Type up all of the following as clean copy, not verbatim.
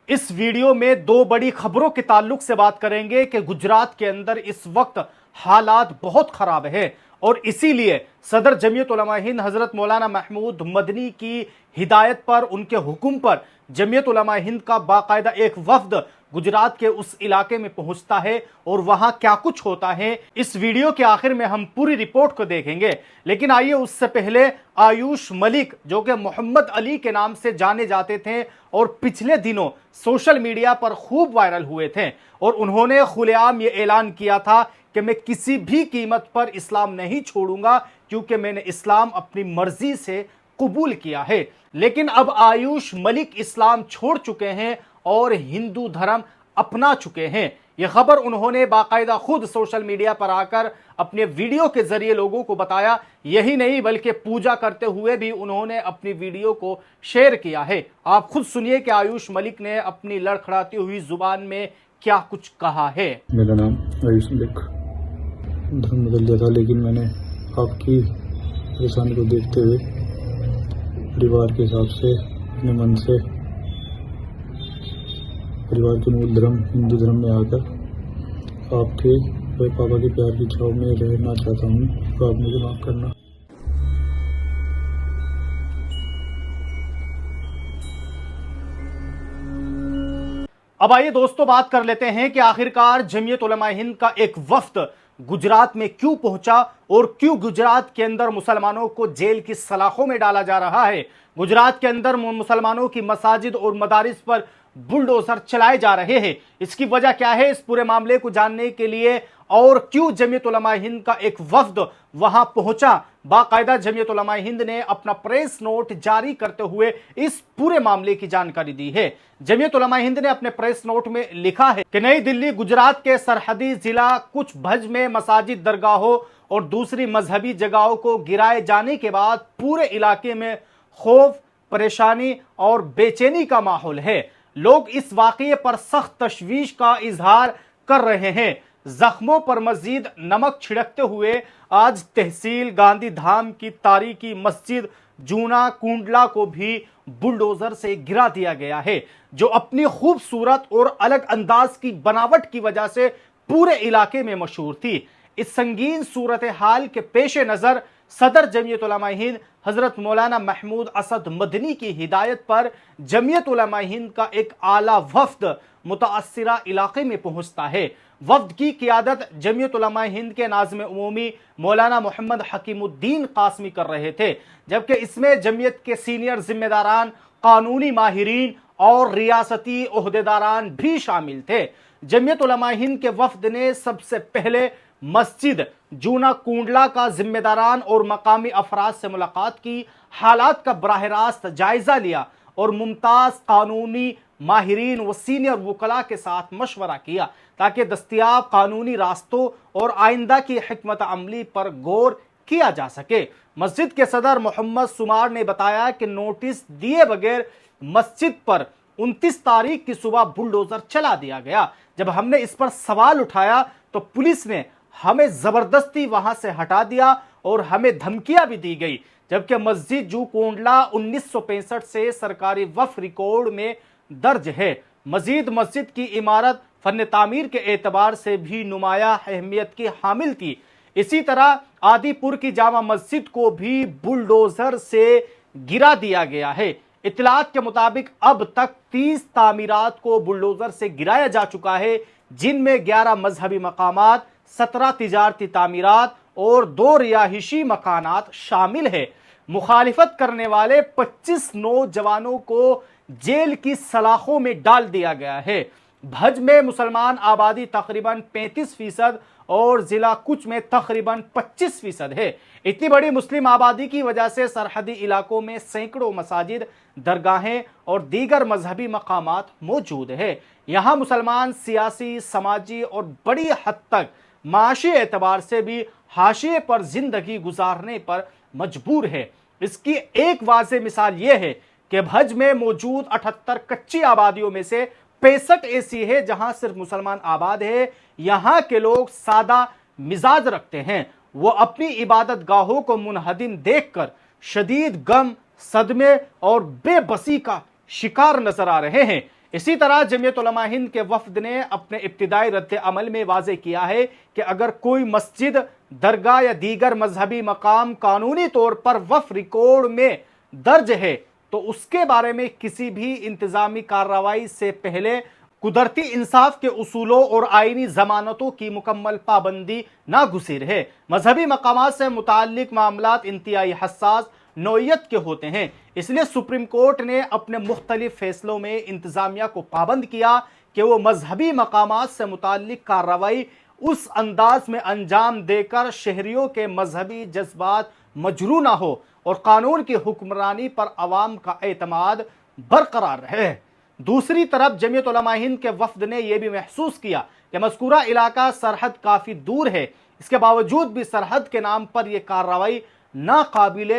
इस वीडियो में दो बड़ी खबरों के ताल्लुक से बात करेंगे कि गुजरात के अंदर इस वक्त हालात बहुत खराब है और इसीलिए सदर जमीयत उलमा हिंद हजरत मौलाना महमूद मदनी की हिदायत पर, उनके हुक्म पर जमीयत उलमा हिंद का बाकायदा एक वफ्द गुजरात के उस इलाके में पहुंचता है और वहां क्या कुछ होता है इस वीडियो के आखिर में हम पूरी रिपोर्ट को देखेंगे। लेकिन आइए उससे पहले आयुष मलिक, जो कि मोहम्मद अली के नाम से जाने जाते थे और पिछले दिनों सोशल मीडिया पर खूब वायरल हुए थे और उन्होंने खुलेआम ये ऐलान किया था कि मैं किसी भी कीमत पर इस्लाम नहीं छोड़ूंगा क्योंकि मैंने इस्लाम अपनी मर्जी से कबूल किया है। लेकिन अब आयुष मलिक इस्लाम छोड़ चुके हैं और हिंदू धर्म अपना चुके हैं। यह खबर उन्होंने बाकायदा खुद सोशल मीडिया पर आकर अपने वीडियो के जरिए लोगों को बताया। यही नहीं बल्कि पूजा करते हुए भी उन्होंने अपनी वीडियो को शेयर किया है। आप खुद सुनिए कि आयुष मलिक ने अपनी लड़खड़ाती हुई जुबान में क्या कुछ कहा है। मेरा नाम आयुष मलिक, धर्म बदल दिया था, लेकिन मैंने आपकी परेशानी को देखते हुए परिवार के हिसाब से अपने मन से परिवार के मूल धर्म हिंदू धर्म में आकर आपके और पापा के प्यार की छाव में रहना चाहता हूँ, तो आप मुझे माफ़ करना। अब आइए दोस्तों बात कर लेते हैं कि आखिरकार जमीयत उलमा हिंद का एक वफ्द गुजरात में क्यों पहुंचा और क्यों गुजरात के अंदर मुसलमानों को जेल की सलाखों में डाला जा रहा है। गुजरात के अंदर मुसलमानों की मसाजिद और मदारिस पर बुलडोजर चलाए जा रहे हैं। इसकी वजह क्या है, इस पूरे मामले को जानने के लिए और क्यों जमीयत उलमा हिंद का एक वफ्द वहां पहुंचा, बाकायदा जमीयत उलमा हिंद ने अपना प्रेस नोट जारी करते हुए इस पूरे मामले की जानकारी दी है। जमीयत उलमा हिंद ने अपने प्रेस नोट में लिखा है कि नई दिल्ली गुजरात के सरहदी जिला कुछ भज में मसाजिद, दरगाहों और दूसरी मजहबी जगहों को गिराए जाने के बाद पूरे इलाके में खौफ, परेशानी और बेचैनी का माहौल है। लोग इस वाकये पर सख्त तशवीश का इजहार कर रहे हैं। जख्मों पर मजीद नमक छिड़कते हुए आज तहसील गांधी धाम की तारीखी मस्जिद जूना कुंडला को भी बुलडोजर से गिरा दिया गया है, जो अपनी खूबसूरत और अलग अंदाज की बनावट की वजह से पूरे इलाके में मशहूर थी। इस संगीन सूरत हाल के पेश नजर सदर जमीयत उलमा हिंद हजरत मौलाना महमूद असद मदनी की हिदायत पर जमीयत उलमा हिंद का एक आला वफ्द मुतासिरा इलाके में पहुंचता है। वफ्द की क़ियादत जमीयत उलमा हिंद के नाज़िम उमूमी मौलाना मोहम्मद हकीमुद्दीन कासमी कर रहे थे, जबकि इसमें जमीयत के सीनियर जिम्मेदारान, कानूनी माहिरीन और रियासती ओहदेदारान भी शामिल थे। जमीयत उलमा हिंद के वफ्द ने सबसे पहले मस्जिद जूना कुंडला का जिम्मेदारान और मकामी अफराद से मुलाकात की, हालात का बराह रास्त जायजा लिया और मुमताज कानूनी माहिरीन व सीनियर वकला के साथ मशवरा किया ताकि दस्तयाब कानूनी रास्तों और आइंदा की हिकमत अमली पर गौर किया जा सके। मस्जिद के सदर मोहम्मद सुमार ने बताया कि नोटिस दिए बगैर मस्जिद पर 29 तारीख की सुबह बुलडोजर चला दिया गया। जब हमने इस पर सवाल उठाया तो पुलिस ने हमें जबरदस्ती वहां से हटा दिया और हमें धमकियां भी दी गई, जबकि मस्जिद जू कोंडला 1965 से सरकारी वक्फ रिकॉर्ड में दर्ज है। मजीद मस्जिद की इमारत फन तामीर के एतबार से भी नुमाया अहमियत की हामिल थी। इसी तरह आदिपुर की जामा मस्जिद को भी बुलडोजर से गिरा दिया गया है। इत्तलात के मुताबिक अब तक 30 तामीरात को बुलडोजर से गिराया जा चुका है, जिनमें 11 मजहबी मकामात, 17 तिजारती तामीरात और 2 रिहायशी मकानात शामिल है। मुखालिफत करने वाले 25 नौजवानों को जेल की सलाखों में डाल दिया गया है। भज में मुसलमान आबादी तकरीबन 35% और जिला कुछ में तकरीबन 25% है। इतनी बड़ी मुस्लिम आबादी की वजह से सरहदी इलाकों में सैकड़ों मसाजिद, दरगाहें और दीगर मजहबी मकामात मौजूद है। यहाँ मुसलमान सियासी, समाजी और बड़ी हद तक माशी एतबार से भी हाशिए पर जिंदगी गुजारने पर मजबूर है। इसकी एक वाज़ेह मिसाल यह है कि भज में मौजूद 78 कच्ची आबादियों में से 65 ऐसी है जहां सिर्फ मुसलमान आबाद है। यहाँ के लोग सादा मिजाज रखते हैं। वो अपनी इबादत गाहों को मुनहदिम देखकर शदीद गम, सदमे और बेबसी का शिकार नजर आ रहे हैं। اسی طرح جمعیت علماء ہند کے وفد نے اپنے ابتدائی رد عمل میں واضح کیا ہے کہ اگر کوئی مسجد، درگاہ یا دیگر مذہبی مقام قانونی طور پر وقف ریکارڈ میں درج ہے تو اس کے بارے میں کسی بھی انتظامی کارروائی سے پہلے قدرتی انصاف کے اصولوں اور آئینی ضمانتوں کی مکمل پابندی ناگزیر ہے۔ مذہبی مقامات سے متعلق معاملات انتہائی حساس نوعیت کے ہوتے ہیں، اس لیے سپریم کورٹ نے اپنے مختلف فیصلوں میں انتظامیہ کو پابند کیا کہ وہ مذہبی مقامات سے متعلق کارروائی اس انداز میں انجام دے کر شہریوں کے مذہبی جذبات مجروح نہ ہو اور قانون کی حکمرانی پر عوام کا اعتماد برقرار رہے۔ دوسری طرف جمعیت علماء ہند کے وفد نے یہ بھی محسوس کیا کہ مذکورہ علاقہ سرحد کافی دور ہے، اس کے باوجود بھی سرحد کے نام پر یہ کارروائی ناقابل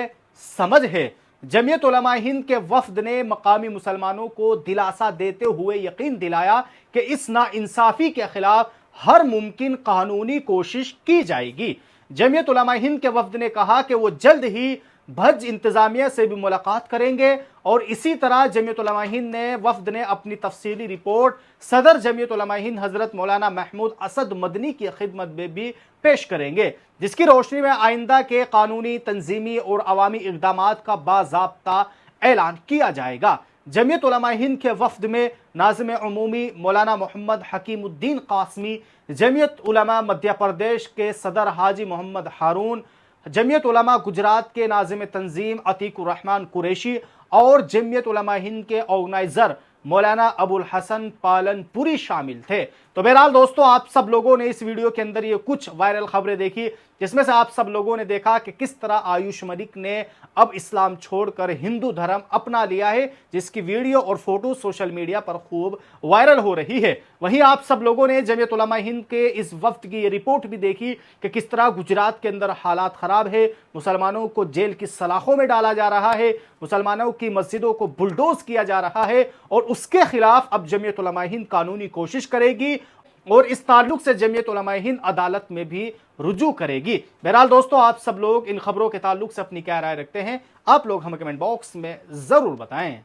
سمجھ ہے۔ جمعیت علماء ہند کے وفد نے مقامی مسلمانوں کو دلاسا دیتے ہوئے یقین دلایا کہ اس ناانصافی کے خلاف ہر ممکن قانونی کوشش کی جائے گی۔ جمعیت علماء ہند کے وفد نے کہا کہ وہ جلد ہی بھج انتظامیہ سے بھی ملاقات کریں گے، اور اسی طرح جمعیت علماء ہند وفد نے اپنی تفصیلی رپورٹ صدر جمعیت علماء ہند حضرت مولانا محمود اسد مدنی کی خدمت میں بھی پیش کریں گے، جس کی روشنی میں آئندہ کے قانونی، تنظیمی اور عوامی اقدامات کا باضابطہ اعلان کیا جائے گا۔ جمعیت علماء ہند کے وفد میں ناظم عمومی مولانا محمد حکیم الدین قاسمی، جمعیت علماء مدھیہ پردیش کے صدر حاجی محمد ہارون، جمعیت علماء گجرات کے ناظم تنظیم عتیق الرحمن قریشی اور جمعیت علماء ہند کے آرگنائزر مولانا ابو الحسن پالن پوری شامل تھے۔ تو بہرحال دوستو، آپ سب لوگوں نے اس ویڈیو کے اندر یہ کچھ وائرل خبریں دیکھی، جس میں سے آپ سب لوگوں نے دیکھا کہ کس طرح آیوش ملک نے اب اسلام چھوڑ کر ہندو دھرم اپنا لیا ہے، جس کی ویڈیو اور فوٹو سوشل میڈیا پر خوب وائرل ہو رہی ہے۔ وہیں آپ سب لوگوں نے جمعیت علماء ہند کے اس وفد کی یہ رپورٹ بھی دیکھی کہ کس طرح گجرات کے اندر حالات خراب ہے، مسلمانوں کو جیل کی سلاخوں میں ڈالا جا رہا ہے، مسلمانوں کی مسجدوں کو بلڈوز کیا جا رہا ہے، اور اس کے خلاف اب جمعیت علماء ہند قانونی کوشش کرے گی اور اس تعلق سے جمعیت علماء ہند عدالت میں بھی رجوع کرے گی۔ بہرحال دوستو، آپ سب لوگ ان خبروں کے تعلق سے اپنی کیا رائے رکھتے ہیں؟ آپ لوگ ہمیں کمنٹ باکس میں ضرور بتائیں۔